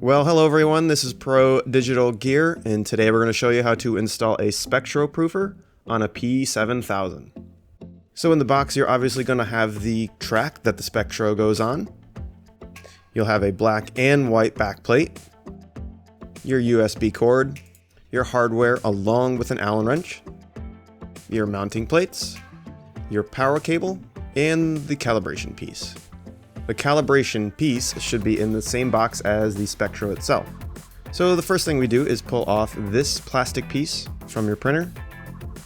Well, hello everyone, this is Pro Digital Gear, and today we're going to show you how to install a spectral proofer on a P7000. So in the box, you're obviously going to have the track that the spectro goes on. You'll have a black and white backplate, your USB cord, your hardware along with an Allen wrench, your mounting plates, your power cable, and the calibration piece. The calibration piece should be in the same box as the spectro itself. So the first thing we do is pull off this plastic piece from your printer.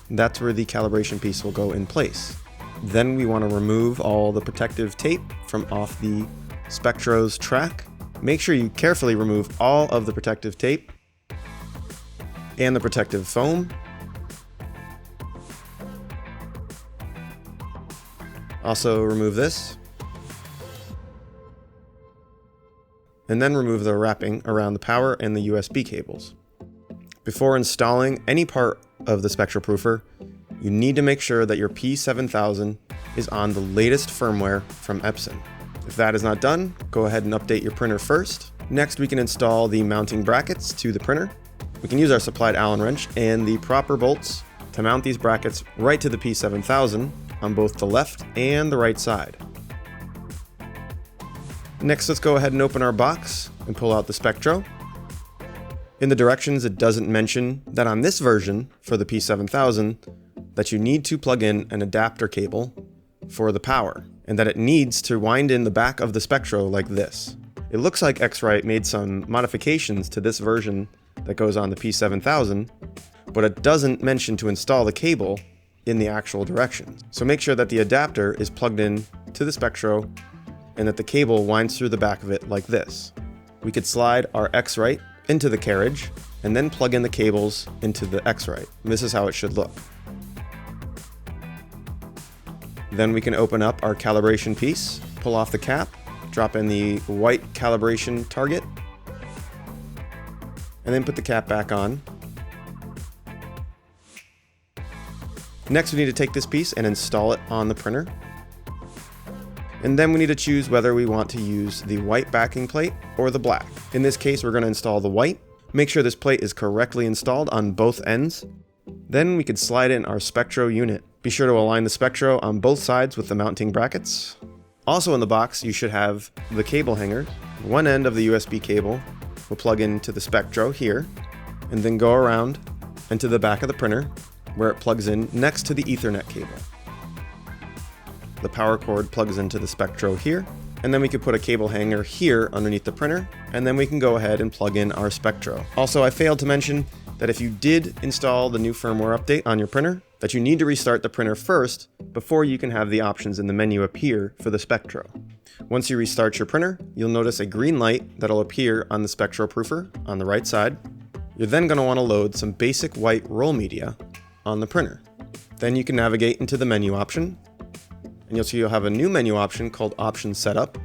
That's where the calibration piece will go in place. Then we want to remove all the protective tape from off the spectro's track. Make sure you carefully remove all of the protective tape and the protective foam. Also remove this. And then remove the wrapping around the power and the USB cables. Before installing any part of the spectral proofer, you need to make sure that your P7000 is on the latest firmware from Epson. If that is not done, go ahead and update your printer first. Next, we can install the mounting brackets to the printer. We can use our supplied Allen wrench and the proper bolts to mount these brackets right to the P7000 on both the left and the right side. Next, let's go ahead and open our box and pull out the spectro. In the directions, it doesn't mention that on this version for the P7000 that you need to plug in an adapter cable for the power, and that it needs to wind in the back of the spectro like this. It looks like Xrite made some modifications to this version that goes on the P7000, but it doesn't mention to install the cable in the actual directions. So make sure that the adapter is plugged in to the spectro and that the cable winds through the back of it like this. We could slide our Xrite into the carriage and then plug in the cables into the Xrite. This is how it should look. Then we can open up our calibration piece, pull off the cap, drop in the white calibration target, and then put the cap back on. Next, we need to take this piece and install it on the printer. And then we need to choose whether we want to use the white backing plate or the black. In this case, we're going to install the white. Make sure this plate is correctly installed on both ends. Then we could slide in our spectro unit. Be sure to align the spectro on both sides with the mounting brackets. Also in the box, you should have the cable hanger. One end of the USB cable will plug into the spectro here, and then go around into the back of the printer where it plugs in next to the Ethernet cable. The power cord plugs into the spectro here, and then we could put a cable hanger here underneath the printer, and then we can go ahead and plug in our spectro. Also, I failed to mention that if you did install the new firmware update on your printer, that you need to restart the printer first before you can have the options in the menu appear for the spectro. Once you restart your printer, you'll notice a green light that'll appear on the spectral proofer on the right side. You're then going to want to load some basic white roll media on the printer. Then you can navigate into the menu option, and you'll see you'll have a new menu option called Option Setup,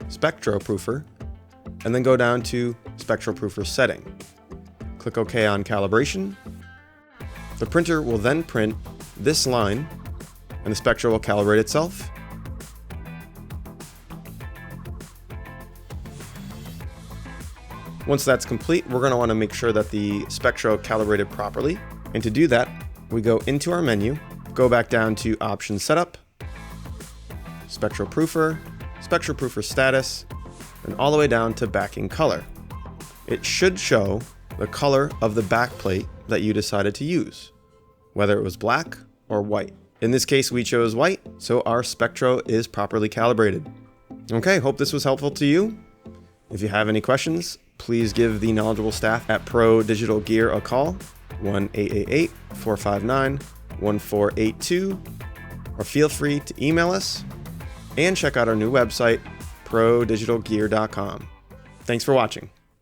Spectral Proofer, and then go down to Spectral Proofer Setting. Click OK on Calibration. The printer will then print this line, and the spectro will calibrate itself. Once that's complete, we're going to want to make sure that the spectro calibrated properly. And to do that, we go into our menu, go back down to Option Setup, Spectral Proofer, Spectral Proofer Status, and all the way down to Backing Color. It should show the color of the backplate that you decided to use, whether it was black or white. In this case, we chose white, so our spectro is properly calibrated. Okay, hope this was helpful to you. If you have any questions, please give the knowledgeable staff at Pro Digital Gear a call, 1-888-459-1482, or feel free to email us and check out our new website, prodigitalgear.com. Thanks for watching.